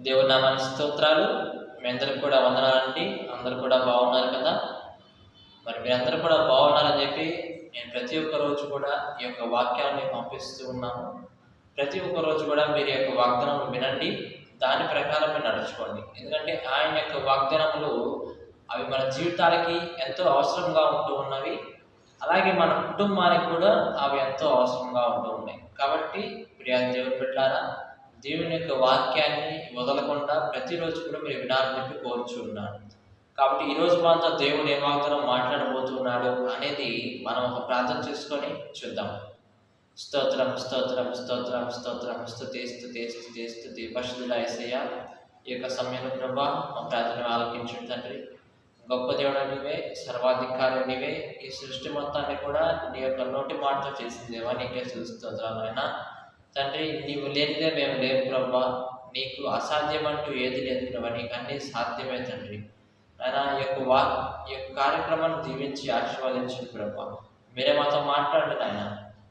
దేవుని నామానికి స్తోత్రాలు. మీ అందరికి కూడా వందనాలండి. అందరూ కూడా బాగున్నారు కదా? మరి మీరందరూ కూడా బాగున్నారని చెప్పి నేను ప్రతి ఒక్క రోజు కూడా ఈ యొక్క వాక్యాన్ని పంపిస్తూ ఉన్నాను. ప్రతి ఒక్క రోజు కూడా మీరు యొక్క వాగ్దానం వినండి, దాని ప్రకారం మీరు నడుచుకోండి. ఎందుకంటే ఆయన యొక్క వాగ్దానములు అవి మన జీవితాలకి ఎంతో అవసరంగా ఉంటూ ఉన్నవి. అలాగే మన కుటుంబానికి కూడా అవి ఎంతో అవసరంగా ఉంటూ ఉన్నాయి. కాబట్టి ప్రియా దేవుని బిడ్డలారా, దేవుని యొక్క వాక్యాన్ని వదలకుండా ప్రతిరోజు కూడా మీరు వినాలని చెప్పి కోరుచున్నాను. కాబట్టి ఈరోజు మాత్రం దేవుడు ఏ వాగ్దానం మాట్లాడబోతున్నాడు అనేది మనం ఒక ప్రార్థన చేసుకొని చూద్దాం. స్తోత్రం స్తోత్రం స్తోత్రం స్తోత్రం స్తుతి స్తుతి స్తుతి స్తుతి పరిశుద్ధుడా యేసయ్యా, ఈ యొక్క సమయంలో ప్రభా మా ప్రార్థన ఆలకించు తండ్రి. గొప్ప దేవుడు నీవే, సర్వాధికారి నీవే. ఈ సృష్టి మొత్తాన్ని కూడా నీ యొక్క నోటి మాటతో చేసిందేవా, నీకే స్తోత్రాలు అయినా తండ్రి. నీవు లేనిదే మేము లేవు ప్రభా, నీకు అసాధ్యం అంటూ ఏది లేదు ప్రభా, నీకు అన్నీ సాధ్యమే తండ్రి. అయినా ఈ యొక్క కార్యక్రమాన్ని దీవించి ఆశీర్వదించు ప్రభా. మీరే మాతో మాట్లాడండి నాయన.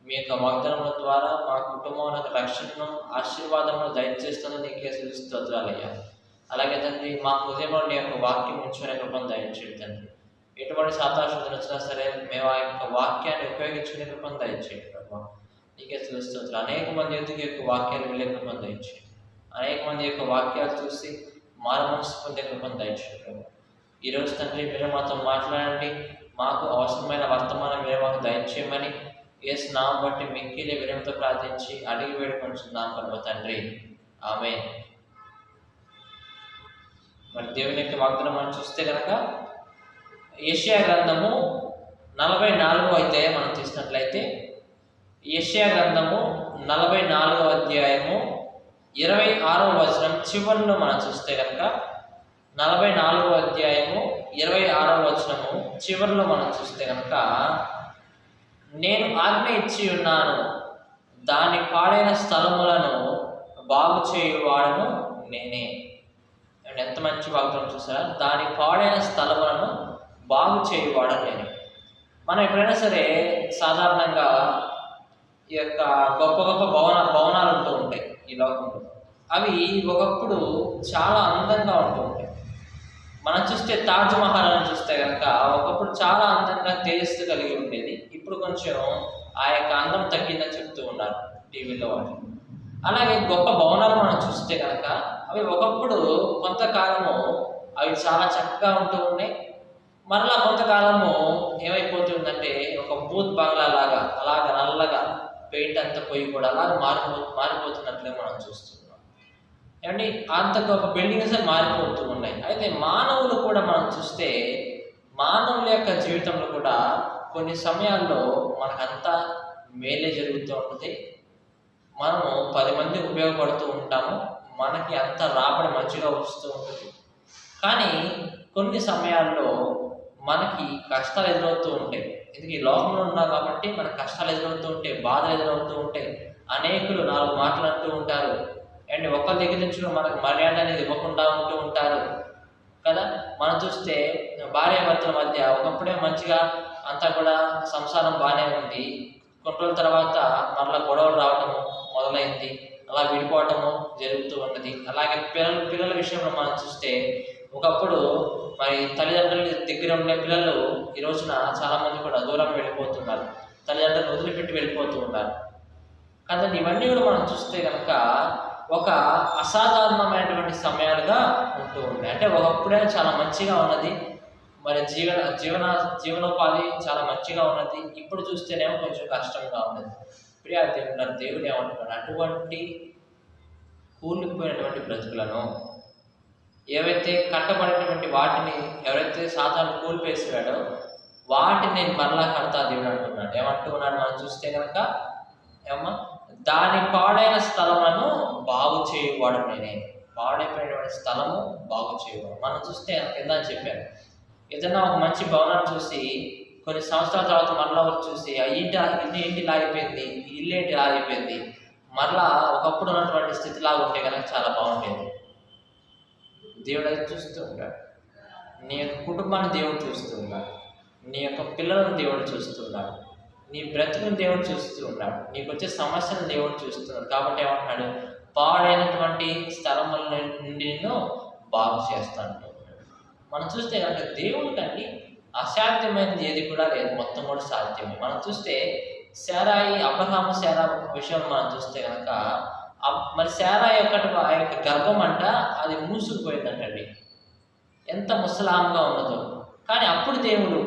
మీ యొక్క వాగ్దానముల ద్వారా మా కుటుంబంలో రక్షణను ఆశీర్వాదమును దయచేస్తున్న నీకే స్తోత్రాలయ్యా. అలాగే తండ్రి, మా హృదయంలో నీ యొక్క వాక్యం ఉంచుకునే కృపను దయచేయండి తండ్రి. ఎటువంటి సాతాశోధన వచ్చినా సరే మేము ఆ యొక్క వాక్యాన్ని ఉపయోగించుకునే కృపను దయచేయండి ప్రభా. నీకే స్తోత్రాలు. అనేక మంది ఎందుకు యొక్క వాక్యాలు వెళ్ళే కృపను దయచేయండి. అనేక మంది యొక్క వాక్యాలు చూసి మారుమనసు పొందే కృపను దయచేయండి ప్రభా. ఈరోజు తండ్రి మీరు మాతో మాట్లాడండి. మాకు అవసరమైన వర్తమానం మీరు మాకు దయచేయమని యేసు నామం బట్టి మిక్కిలి వినయంతో ప్రార్థించి అడిగి వేడుకొంచున్నాం ప్రభా తండ్రి, ఆమేన్. మరి దేవుని యొక్క వాగ్దానం మనం చూస్తే కనుక యెషయా గ్రంథము 44వ అధ్యాయం మనం తీసినట్లయితే, యెషయా గ్రంథము 44వ అధ్యాయము 26వ వచనం చివరిలో మనం చూస్తే కనుక 44వ అధ్యాయము 26వ వచనము చివరిలో మనం చూస్తే కనుక, నేను ఆజ్ఞ ఇచ్చి ఉన్నాను, దాని పాడైన స్థలములను బాగు చేయువాడను నేనే. ఎంత మంచి వాగ్దానం చూసారా? దాని పాడైన స్థలములను బాగు చేయువాడను నేనే. మనం ఎప్పుడైనా సరే సాధారణంగా ఈ యొక్క గొప్ప గొప్ప భవనాలు ఉంటూ ఉంటాయి ఈ లోకంలో. అవి ఒకప్పుడు చాలా అందంగా ఉంటూ ఉంటాయి. మనం చూస్తే తాజ్ మహల్ అని చూస్తే కనుక ఒకప్పుడు చాలా అందంగా తేజస్సు కలిగి ఉండేది. ఇప్పుడు కొంచెం ఆ యొక్క అందం తగ్గిందని చెప్తూ ఉన్నారు టీవీలో వాళ్ళు. అలాగే గొప్ప భవనాలు మనం చూస్తే కనుక అవి ఒకప్పుడు కొంతకాలము అవి చాలా చక్కగా ఉంటూ ఉన్నాయి. మరలా కొంతకాలము ఏమైపోతుందంటే ఒక బూత్ బంగ్లా లాగా అలాగ నల్లగా పెయింట్ అంతా పోయి కూడా అలాగ మారిపోతున్నట్లే మనం చూస్తున్నాం. ఏమండి, అంత గొప్ప బిల్డింగ్స్ మారిపోతూ ఉన్నాయి. అయితే మానవులు కూడా మనం చూస్తే మానవుల యొక్క జీవితంలో కూడా కొన్ని సమయాల్లో మనకంతా మేలే జరుగుతూ ఉంటుంది. మనము 10 మందికి ఉపయోగపడుతూ ఉంటాము. మనకి అంత రాబడి మంచిగా వస్తూ ఉంటుంది. కానీ కొన్ని సమయాల్లో మనకి కష్టాలు ఎదురవుతూ ఉంటాయి. ఎందుకు ఈ లోకంలో ఉన్నాం కాబట్టి మనకు కష్టాలు ఎదురవుతూ ఉంటాయి, బాధలు ఎదురవుతూ ఉంటాయి. అనేకులు 4 మాటలు అంటూ ఉంటారు. అండ్ ఒకరి దగ్గర నుంచి మనకు మర్యాద అనేది ఇవ్వకుండా ఉంటూ ఉంటారు కదా. మనం చూస్తే భార్యాభర్తల మధ్య ఒకప్పుడే మంచిగా అంతా కూడా సంసారం బాగానే ఉంది. కొన్ని రోజుల తర్వాత మరలా గొడవలు రావటము మొదలైంది. అలా విడిపోవటము జరుగుతూ ఉన్నది. అలాగే పిల్లల విషయంలో మనం చూస్తే ఒకప్పుడు మరి తల్లిదండ్రుల దగ్గర ఉండే పిల్లలు ఈ రోజున చాలామంది కూడా దూరం వెళ్ళిపోతున్నారు. తల్లిదండ్రులు వదిలిపెట్టి వెళ్ళిపోతూ ఉన్నారు కదండి. ఇవన్నీ కూడా మనం చూస్తే కనుక ఒక అసాధారణమైనటువంటి సమయాలుగా ఉంటూ ఉన్నాయి. అంటే ఒకప్పుడే చాలా మంచిగా ఉన్నది, మరి జీవనోపాధి చాలా మంచిగా ఉన్నది. ఇప్పుడు చూస్తేనేమో కొంచెం కష్టంగా ఉన్నది. ప్రియా దేవుడు ఏమంటున్నాడు? అటువంటి కూలిపోయినటువంటి బ్రతుకులను, ఏవైతే కట్టబడినటువంటి వాటిని ఎవరైతే సాతాను కూలిపేసాడో వాటిని నేను మరలా కడతా దేవుడు అంటున్నాడు. ఏమంటున్నాడు మనం చూస్తే కనుక, ఏమన్నా దాని పాడైన స్థలములను బాగు చేయువాడు నేనే. పాడైపోయినటువంటి స్థలము బాగు చేయువాడు. మనం చూస్తే కింద చెప్పాను, ఏదైనా ఒక మంచి భవనాన్ని చూసి కొన్ని సంవత్సరాల తర్వాత మరలా వచ్చి చూసి ఆ ఇంటి లాగిపోయింది, ఈ ఇల్లు ఏంటి లాగిపోయింది, మరలా ఒకప్పుడు ఉన్నటువంటి స్థితిలాగా ఉంటే కనుక చాలా బాగుండేది. దేవుడు అది చూస్తూ ఉంటాడు. నీ యొక్క కుటుంబాన్ని దేవుడు చూస్తూ ఉన్నాడు. నీ యొక్క పిల్లలను దేవుడు చూస్తున్నాడు. నీ బ్రతుకుని దేవుడు చూస్తూ ఉన్నాడు. నీకు వచ్చే సమస్యను దేవుడు చూస్తున్నాడు. కాబట్టి ఏమంటున్నాడు? పాడైనటువంటి స్థలముల నుండి నిన్ను బాగు చేస్తాను. మనం చూస్తే కనుక దేవుడికండి అసాధ్యమైనది ఏది కూడా లేదు, మొత్తం కూడా సాధ్యమే. మనం చూస్తే అబ్రహాము శారా విషయంలో మనం చూస్తే కనుక మరి శారా ఆ యొక్క గర్భం అంట అది మూసుకుపోయిందంటండి, ఎంత ముసలాంగా ఉన్నదో. కానీ అప్పుడు దేవుడు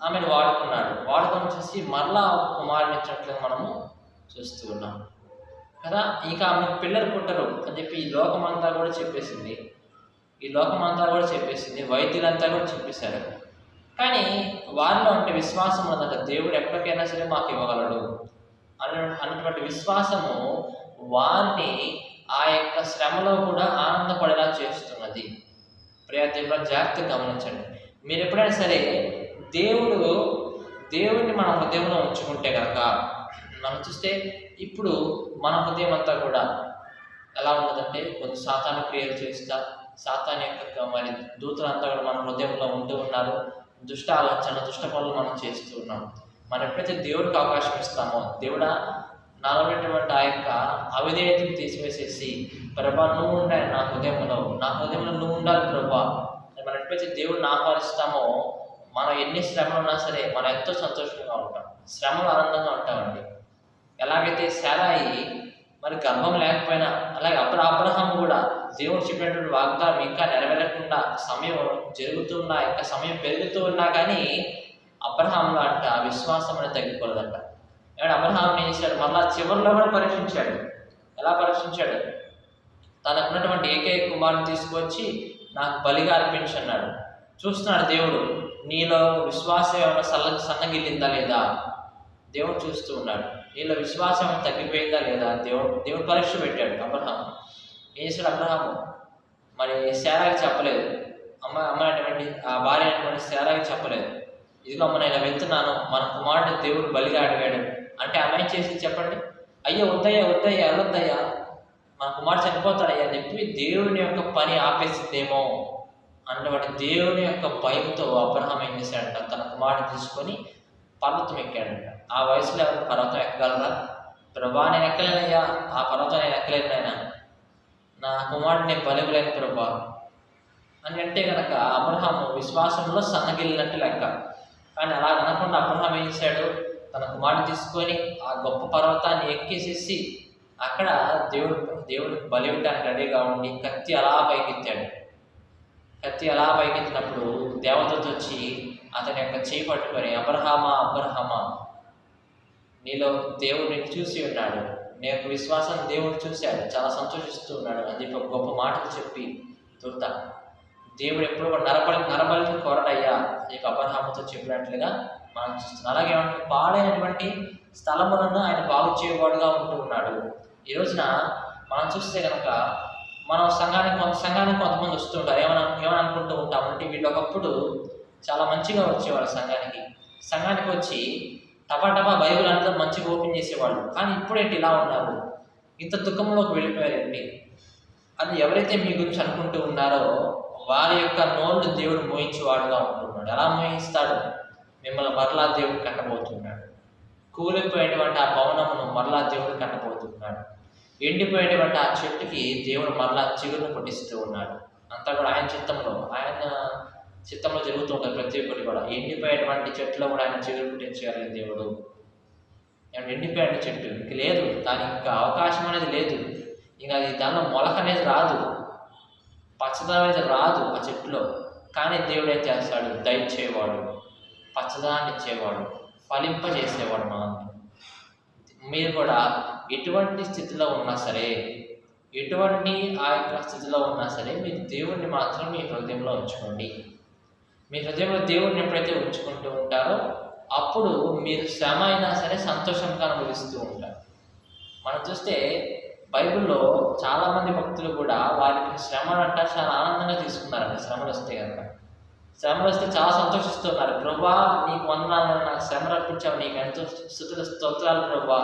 ఆమెను వాడుకొని చూసి మరలా కుమారుని ఇచ్చినట్లుగా మనము చూస్తూ ఉన్నాం కదా. ఇంకా ఆమెకు పిల్లలు పుట్టరు అని చెప్పి ఈ లోకమంతా కూడా చెప్పేసింది, వైద్యులంతా కూడా చెప్పేశారు. కానీ వారిలో అంటే విశ్వాసం ఉన్నదంట, దేవుడు ఎప్పటికైనా సరే మాకు ఇవ్వగలడు అన్నటువంటి విశ్వాసము వారిని ఆ యొక్క శ్రమలో కూడా ఆనందపడేలా చేస్తున్నది. ప్రియ దేవుడు జాగ్రత్తగా గమనించండి. మీరు ఎప్పుడైనా సరే దేవుడిని మన హృదయంలో ఉంచుకుంటే కనుక మనం చూస్తే ఇప్పుడు మన హృదయం అంతా కూడా ఎలా ఉన్నదంటే కొంచెం సాతాను క్రియలు చేస్తా, సాతాను యొక్క మరి దూతలంతా కూడా మన హృదయంలో ఉంటూ ఉన్నారు, దుష్ట ఆలోచన దుష్ట పనులు మనం చేస్తూ ఉన్నాం. మనం ఎప్పుడైతే దేవుడికి అవకాశం ఇస్తామో, దేవుడా నాలో ఉన్నటువంటి ఆ యొక్క అవిధేయతను తీసివేసేసి, ప్రభా నువ్వు ఉండాలి నా హృదయంలో నువ్వు ఉండాలి ప్రభా, మనం ఎప్పుడైతే దేవుడిని ఆహ్వానిస్తామో మనం ఎన్ని శ్రమలు ఉన్నా సరే మనం ఎంతో సంతోషంగా ఉంటాం, శ్రమలు ఆనందంగా ఉంటామండి. ఎలాగైతే శారాయి మరి గర్భం లేకపోయినా, అలాగే అబ్రహాం కూడా దేవుడు చెప్పినటువంటి వాగ్దానం ఇంకా నెరవేరకుండా సమయం జరుగుతున్నా, ఇంకా సమయం పెరుగుతూ ఉన్నా కానీ అబ్రహాంలో అంట విశ్వాసం అనేది తగ్గిపోలేదంట. ఏమంటే అబ్రహాం ఏం చేశాడు, మళ్ళా చివరిలో కూడా పరీక్షించాడు. ఎలా పరీక్షించాడు? తనకున్నటువంటి ఏకైక కుమారుని తీసుకొచ్చి నాకు బలిగా అర్పించి అన్నాడు. చూస్తున్నాడు దేవుడు, నీలో విశ్వాసం ఏమైనా సన్నగిల్లిందా లేదా దేవుడు చూస్తూ ఉన్నాడు. నీలో విశ్వాసం తగ్గిపోయిందా లేదా దేవుడు పరీక్ష పెట్టాడు అబ్రహాం. ఏం చేశాడు అబ్రహాము? మరి శారాకి చెప్పలేదు, అమ్మ అటువంటి ఆ భార్య అయినటువంటి శారాకి చెప్పలేదు, ఇదిగో అమ్మ నేను వెళ్తున్నాను, మన కుమారుడిని దేవుడు బలిగా అడిగాడు అంటే ఆమె ఏం చేసి చెప్పండి, అయ్యో వద్దయ్యా వెళ్ళొద్దయ్యా, మన కుమారుడు చనిపోతాడయ్యా అని చెప్పి దేవుని యొక్క పని ఆపేసిందేమో అన్నటువంటి దేవుని యొక్క భయంతో అబ్రహాం ఏం చేశాడంట, తన కుమారుడిని తీసుకొని పర్వతం ఎక్కాడంట. ఆ వయసులో ఎవరు పర్వతం ఎక్కగలరా? ప్రభా నేను ఎక్కలేనయ్యా, ఆ పర్వతం నేను ఎక్కలేను నాయన, నా కుమారుడిని నేను బలివ్వలేను ప్రభా అని అంటే కనుక అబ్రహాము విశ్వాసంలో సన్నగిల్లినట్టు లెక్క. కానీ అలా అనకుండా అబ్రహాం ఏం చేశాడు, తన కుమారుడిని తీసుకొని ఆ గొప్ప పర్వతాన్ని ఎక్కేసేసి అక్కడ దేవుడు బలి ఇవ్వడానికి రెడీగా ఉండి కత్తి అలా పైకెత్తినప్పుడు దేవదూత వచ్చి అతని యొక్క చేయి పట్టుకొని అబ్రహామా నీలో దేవుడిని చూసి ఉన్నాడు, నీ యొక్క విశ్వాసం దేవుడు చూశాడు, చాలా సంతోషిస్తూ ఉన్నాడు అని చెప్పి ఒక గొప్ప మాటలు చెప్పి దూత దేవుడు ఎప్పుడు కూడా నరబలిని కోరడయ్యా ఈ అబ్రహాముతో చెప్పినట్లుగా మనం చూస్తున్నాం. అలాగే పాడైనటువంటి స్థలములను ఆయన బాగు చేయవాడుగా ఉంటూ ఉన్నాడు. ఈ రోజున మనం చూస్తే కనుక మనం సంఘానికి కొంతమంది వస్తూ ఉంటారు. ఏమని అనుకుంటూ ఉంటామంటే వీళ్ళు ఒకప్పుడు చాలా మంచిగా వచ్చేవాళ్ళు సంఘానికి వచ్చి టపా బైబిల్ అంతా మంచిగా ఓపెన్ చేసేవాళ్ళు, కానీ ఇప్పుడేంటి ఇలా ఉన్నారు, ఇంత దుఃఖంలోకి వెళ్ళిపోయారండి అని ఎవరైతే మీ గురించి అనుకుంటూ ఉన్నారో వారి యొక్క నోళ్ళు దేవుడు మోయించేవాడుగా ఉంటున్నాడు. ఎలా మోయిస్తాడు? మిమ్మల్ని మరలా దేవుడు కట్టబోతున్నాడు. కూలిపోయేటువంటి ఆ భవనమును మరలా దేవుడు కట్టబోతున్నాడు. ఎండిపోయేటువంటి ఆ చెట్టుకి దేవుడు మరలా చిగురును పుట్టిస్తూ ఉన్నాడు. అంతా కూడా ఆయన చిత్తంలో జరుగుతూ ఉంటుంది. ప్రతి ఒక్కటి కూడా ఎండిపోయేటువంటి చెట్టులో కూడా ఆయన చిగురు పుట్టించాలి దేవుడు. ఎండిపోయేటువంటి చెట్టు ఇంక లేదు, దానికి ఇంకా అవకాశం అనేది లేదు, ఇంకా అది దానిలో మొలక అనేది రాదు, పచ్చదనం అనేది రాదు ఆ చెట్టులో. కానీ దేవుడు ఏం చేస్తాడు? దయచేవాడు, పచ్చదనాన్ని ఇచ్చేవాడు, ఫలింపజేసేవాడు మనల్ని. మీరు కూడా ఎటువంటి స్థితిలో ఉన్నా సరే, ఎటువంటి ఆ యొక్క స్థితిలో ఉన్నా సరే మీరు దేవుడిని మాత్రం మీ హృదయంలో ఉంచుకోండి. మీ హృదయంలో దేవుడిని ఎప్పుడైతే ఉంచుకుంటూ ఉంటారో అప్పుడు మీరు శ్రమ అయినా సరే సంతోషంగా అనుభవిస్తూ ఉంటారు. మనం చూస్తే బైబిల్లో చాలామంది భక్తులు కూడా వారికి శ్రమలు అంట చాలా ఆనందంగా తీసుకున్నారండి. శ్రమలు వస్తే చాలా సంతోషిస్తున్నారు. ప్రభా నీకు వందనాలు, నాకు శ్రమ రప్పించావు, నీకు ఎంతో స్తోత్రాలు ప్రభా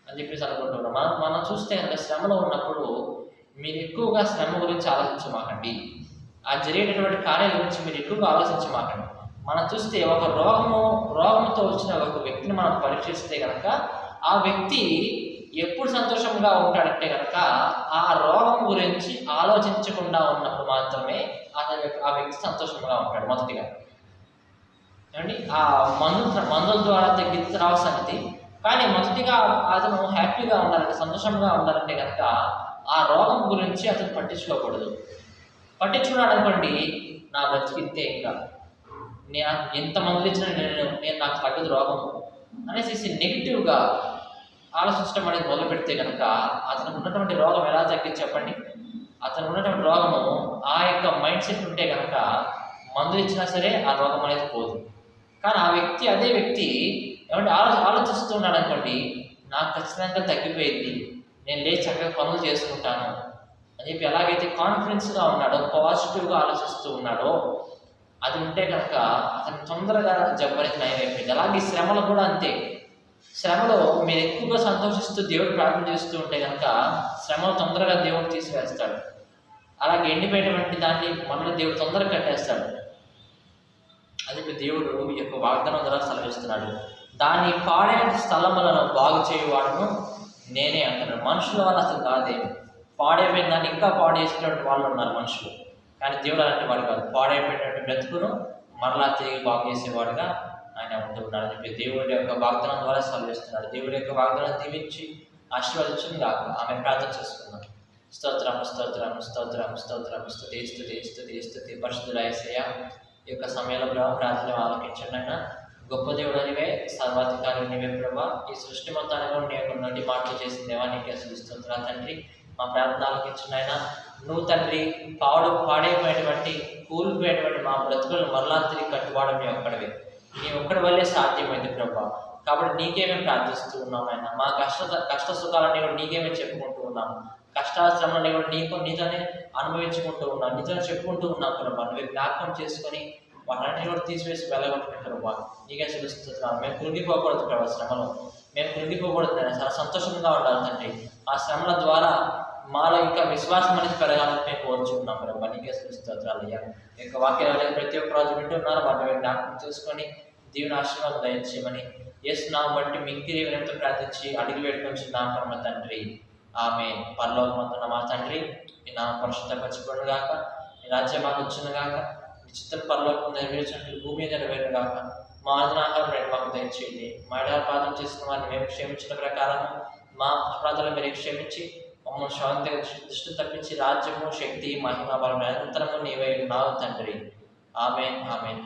అని చెప్పేసి అనుకుంటున్నాం. మనం చూస్తే అంటే శ్రమలో ఉన్నప్పుడు మీరు ఎక్కువగా శ్రమ గురించి ఆలోచించమాకండి, ఆ జరిగేటటువంటి కార్యాల గురించి మీరు ఎక్కువగా ఆలోచించమాకండి. మనం చూస్తే ఒక రోగంతో వచ్చిన ఒక వ్యక్తిని మనం పరీక్షిస్తే కనుక ఆ వ్యక్తి ఎప్పుడు సంతోషంగా ఉంటాడంటే కనుక ఆ రోగం గురించి ఆలోచించకుండా ఉన్నప్పుడు మాత్రమే ఆ వ్యక్తి సంతోషంగా ఉంటాడు. మొదటిగా ఏమండి, ఆ మందుల ద్వారా తగ్గించరావు సంగతి. కానీ మొదటిగా అతను హ్యాపీగా ఉండాలంటే, సంతోషంగా ఉండాలంటే కనుక ఆ రోగం గురించి అతను పట్టించుకోకూడదు. పట్టించుకున్నాడు అనుకోండి, నా బతికితే ఇంకా నేను ఎంత మందులు ఇచ్చినా నేను నాకు తగ్గదు రోగం అనేసి నెగిటివ్గా ఆలోచించడం అనేది మొదలు పెడితే కనుక అతనికి ఉన్నటువంటి రోగం ఎలా తగ్గింది చెప్పండి? అతనికి ఉన్నటువంటి రోగము ఆ యొక్క మైండ్ సెట్ ఉంటే కనుక మందులు ఇచ్చినా సరే ఆ రోగం అనేది పోదు. కానీ అదే వ్యక్తి ఏమంటే ఆలోచిస్తూ ఉన్నాడు అనుకోండి, నాకు ఖచ్చితంగా తగ్గిపోయింది, నేను లేచి చక్కగా పనులు చేసుకుంటాను అని చెప్పి ఎలాగైతే కాన్ఫిడెన్స్గా ఉన్నాడో, పాజిటివ్గా ఆలోచిస్తూ ఉన్నాడో అది ఉంటే కనుక అతను తొందరగా జబ్బు అనేది నయమైపోయింది. అలాగే శ్రమలు కూడా అంతే. శ్రమలో మీరు ఎక్కువగా సంతోషిస్తూ దేవుడు ప్రార్థన చేస్తూ ఉంటే కనుక శ్రమలు తొందరగా దేవుడు తీసివేస్తాడు. అలాగే ఎండిపోయినటువంటి దాన్ని మళ్ళీ దేవుడు తొందరగా కట్టేస్తాడు. అది దేవుడు ఈ యొక్క వాగ్దానం ద్వారా సెలవిస్తున్నాడు. దాని పాడైన స్థలములను బాగు చేయవాడును నేనే అంటున్నాడు. మనుషుల వల్ల అసలు కాదే. పాడైపోయిన దాన్ని ఇంకా పాడు చేసినటువంటి వాళ్ళు ఉన్నారు మనుషులు, కానీ దేవుడు అలాంటి వాడు కాదు. పాడైపోయినటువంటి బ్రతుకును మరలా తిరిగి బాగు చేసేవాడుగా ఆయన ఉంటున్నాడు అని చెప్పి దేవుడి యొక్క వాగ్దానం ద్వారా సెలవిస్తున్నాడు. దేవుడి యొక్క వాగ్దానం దీవించి ఆశీర్వదించింది కాక ఆమె ప్రార్థన చేసుకున్నాం. స్తోత్రం స్తోత్రం స్తోత్రం స్తోత్రం స్తుతి స్తుతి స్తుతి స్తుతి పరిశుద్ధుడా యేసయ్యా, ఈ యొక్క సమయంలో ప్రభావ ప్రార్థన ఆలకించండి. ఆయన గొప్ప దేవుడు అనివే, సర్వాధికారి నీవే ప్రభా. ఈ సృష్టి మొత్తాన్ని కూడా నీ యొక్క నుండి మాటలు చేసిన దేవానికి అసలు స్తోత్రాలు తండ్రి. మా ప్రార్థన ఆలకించండి ఆయన. నువ్వు తండ్రి పాడైపోయేటువంటి కూలిపోయేటువంటి మా బ్రతుకులను మరలా తిరిగి కట్టుకోవడం నీ ఒక్కడివే, నీ ఒక్కడి వల్లే సాధ్యమైంది ప్రభా. కాబట్టి నీకేమే ప్రార్థిస్తూ ఉన్నాం ఆయన. మా కష్ట సుఖాలన్నీ కూడా నీకేమే చెప్పుకుంటూ ఉన్నాము. కష్టాశ్రమాన్ని కూడా నీతోనే అనుభవించుకుంటూ ఉన్నాం, నీతోనే చెప్పుకుంటూ ఉన్నాం ప్రభా. నువ్వు జ్ఞాపకం చేసుకొని వాటన్నిటిని కూడా తీసివేసి వెళ్ళగొట్టిన ప్రభా. నీకే చూస్తున్నాం. మేము కృంగిపోకూడదు ప్రభా, శ్రమలో మేము కృంగిపోకూడదు. చాలా సంతోషంగా ఉండాలి తండ్రి. ఆ శ్రమల ద్వారా మాలో ఇంకా విశ్వాసం అనేది పెరగాలని మేము కోరుచున్నాం ప్రభా. నీకే స్తోత్రాలు అయ్యా. ఈ యొక్క వాక్యాలు ప్రతి ఒక్క రోజు వింటున్నారు, వాటిని జ్ఞాపకం చేసుకొని దీవుని ఆశీర్వాదం దయచేయమని యేసునామం బట్టి మిక్కిలి వినయంతో ప్రార్థించి అడిగి వేడుకొంచున్నాం పరమ తండ్రి. ఆమె పరలోకమందున్న మా తండ్రి, నీ నామం పరిశుద్ధపరచబడును గాక, నీ రాజ్యం మాకు వచ్చును గాక, నీ చిత్తం పరలోకం నెరవేర్చినట్లు భూమి మీద నెరవేరును గాక. మా ఆహారం రేటు మాకు దయచేయండి. మా అపరాధం చేసిన వారిని మేము క్షమించిన ప్రకారం మా అపరాధాలను మీరు క్షమించి మమ్మల్ని శాంతి దృష్టి తప్పించి రాజ్యము శక్తి మహిమ బలం నిరంతరము నీవై ఉన్నావు తండ్రి. ఆమేన్ ఆమేన్.